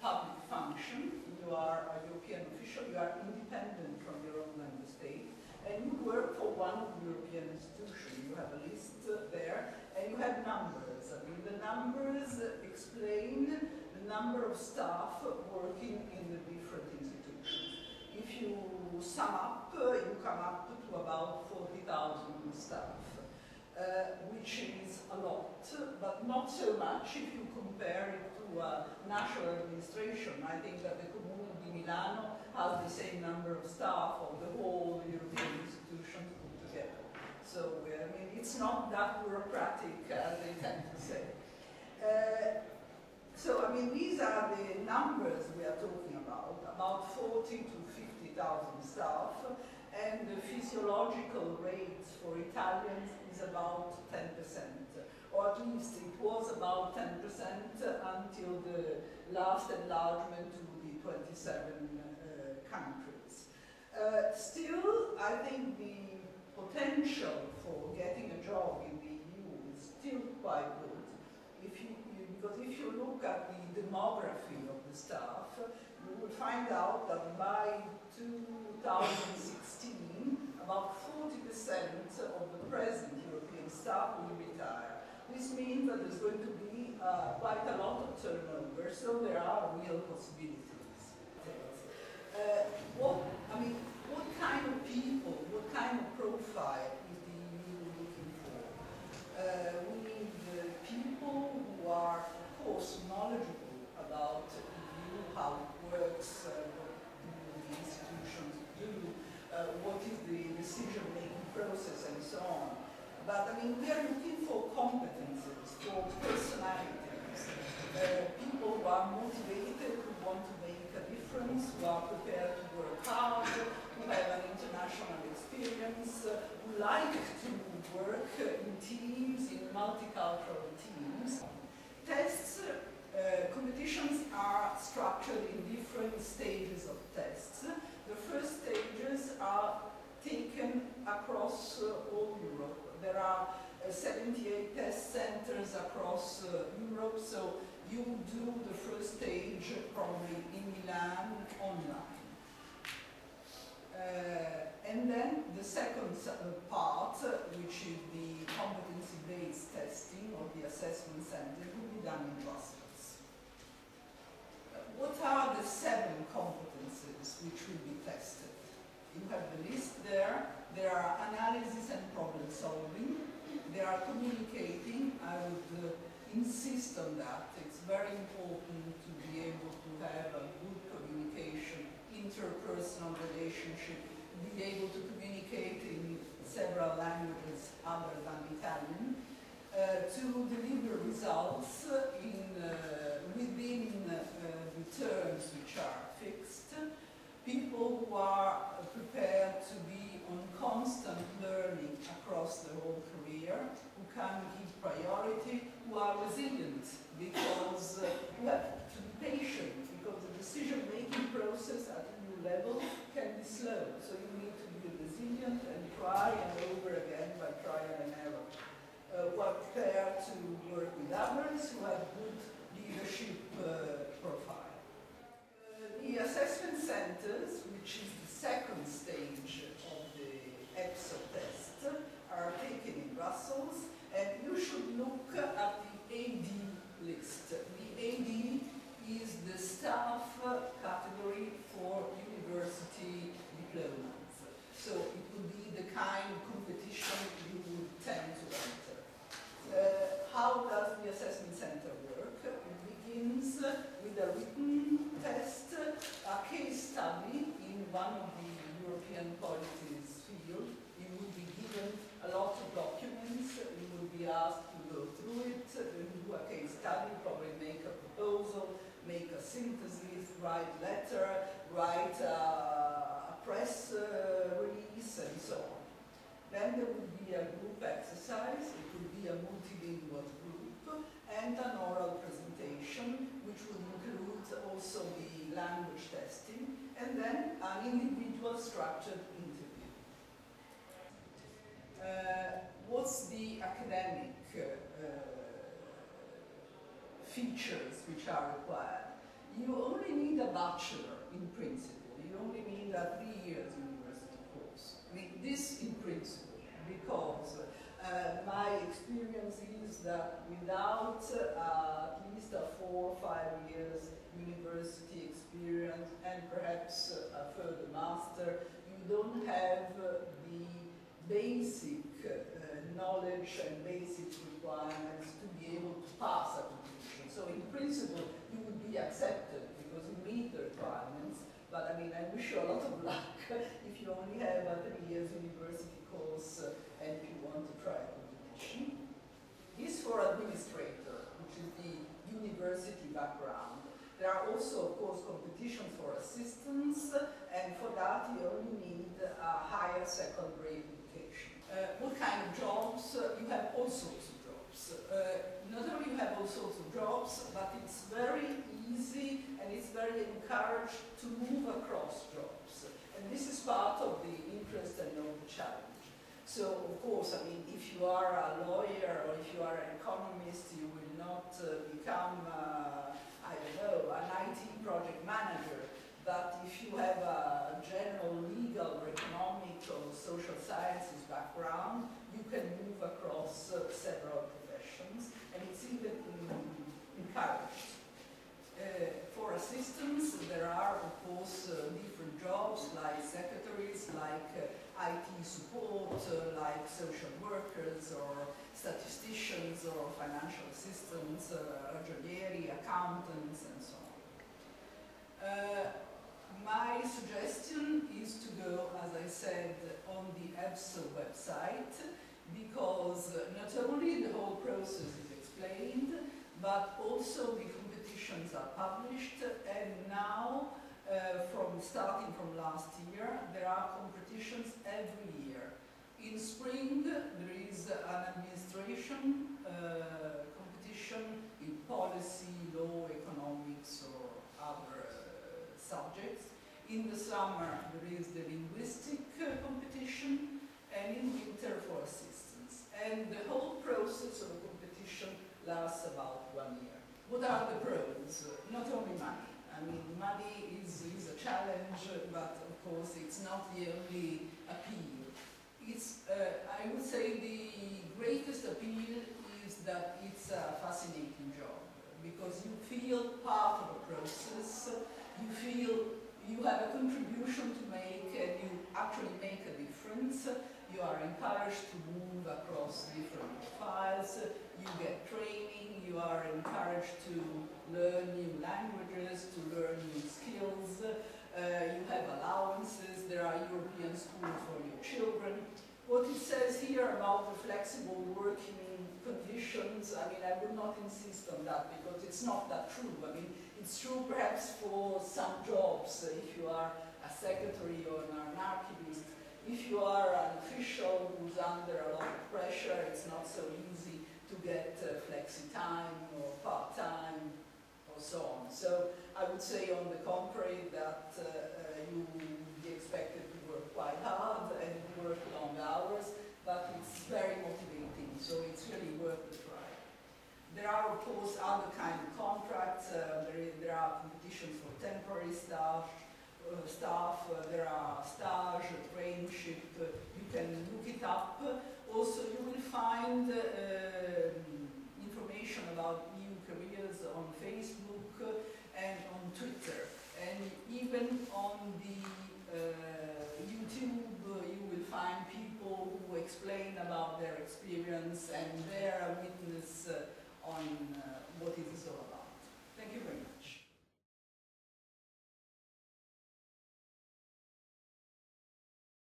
public function, you are a European official, you are independent from your own member state, and you work for one of the European institutions. You have a list there, and you have numbers. I mean, the numbers explain the number of staff working in the different institutions. If you sum up, you come up to about 40,000 staff. Which is a lot, but not so much if you compare it to a national administration. I think that the Comune di Milano has the same number of staff of the whole European institutions put together. So, I mean, it's not that bureaucratic as they tend to say. So, I mean, these are the numbers we are talking about 40 to 50,000 staff, and the physiological rate for Italians is about 10%, or at least it was about 10% until the last enlargement to the 27 countries. Still, I think the potential for getting a job in the EU is still quite good. Because if you look at the demography of the staff, you will find out that by 2016, about 40% of the present European staff will retire. This means that there's going to be quite a lot of turnover, so there are real possibilities. What kind of people, what kind of profile is the EU looking for? We need people who are, of course, knowledgeable about the EU, how it works, what the institutions do, what is the decision-making process, and so on. But, I mean, we are looking for competences, for personalities, people who are motivated, who want to make a difference, who are prepared to work hard, who have an international experience, who like to work in teams, in multicultural teams. Tests, competitions are structured in different stages of tests. The first stages are taken across all Europe. There are 78 test centers across Europe, so you do the first stage probably in Milan online. And then the second part, which is the competency-based testing or the assessment center, will be done in Brussels. What are the 7 competences which will be tested? You have the list there. There are analysis and problem solving. There are communicating. I would insist on that. It's very important to be able to have a good communication, interpersonal relationship, be able to communicate in several languages other than Italian, to deliver results within the terms which are fixed. People who are prepared to be on constant learning across the whole career, who can give priority, who are resilient, because you have to be patient, because the decision-making process at EU level can be slow. So you need to be resilient and try and over again by trial and error. Who are prepared to work with others, who have good leadership profile. The assessment centers, which is the second stage of the EPSO test, are taken in Brussels, and you should look at the AD list. The AD is the staff category for university diplomas. So it would be the kind of competition you would tend to enter. How does the assessment center work? It begins with a written test, a case study in one of the European policies field. You will be given a lot of documents, you will be asked to go through it, do a case study, probably make a proposal, make a synthesis, write a letter, write a press release, and so on. Then there will be a group exercise, it will be a multilingual group, and an oral presentation, which will include also the language testing, and then an individual structured interview. What's the academic features which are required? You only need a bachelor in principle. You only need a 3 years university course. I mean, this in principle, because my experience is that without at least a 4 or 5 years university experience and perhaps a further master, you don't have the basic knowledge and basic requirements to be able to pass a competition. So in principle, you would be accepted because you meet the requirements, but I mean, I wish you a lot of luck if you only have a 3 years university course and if you want to try a competition. This for administrator, which is the university background. There are also, of course, competitions for assistants, and for that you only need a higher secondary education. What kind of jobs? You have all sorts of jobs. Not only you have all sorts of jobs, but it's very easy and it's very encouraged to move across jobs. And this is part of the interest and of the challenge. So, of course, I mean, if you are a lawyer or if you are an economist, you will not become, I don't know, an IT project manager. But if you have a general legal or economic or social sciences background, you can move across several professions, and it's even encouraged. For assistants, there are, of course, different jobs like secretaries, like IT support, like social workers or statisticians or financial assistants, ragionieri, accountants, and so on. My suggestion is to go, as I said, on the EPSO website, because not only the whole process is explained, but also the competitions are published, and now, starting from last year, there are competitions every year. In spring, there is an administration competition in policy, law, economics, or other subjects. In the summer, there is the linguistic competition, and in winter for assistants. And the whole process of the competition lasts about 1 year. What are the pros? Not only money. I mean, money is a challenge, but of course it's not the only appeal. It's, I would say the greatest appeal is that it's a fascinating job, because you feel part of a process, you feel you have a contribution to make, and you actually make a difference. You are encouraged to move across different files, you get training, you are encouraged to learn new languages, to learn new skills, you have allowances, there are European schools for your children. What it says here about the flexible working conditions, I mean, I would not insist on that because it's not that true. I mean, it's true perhaps for some jobs, if you are a secretary or an archivist. If you are an official who's under a lot of pressure, it's not so easy to get flexi time or part-time or so on. So I would say on the contrary that you would be expected to work quite hard and work long hours, but it's very motivating, so it's really worth the try. There are, of course, other kind of contracts. There are competitions for temporary staff, there are stage, traineeship, you can look it up. Also, you will find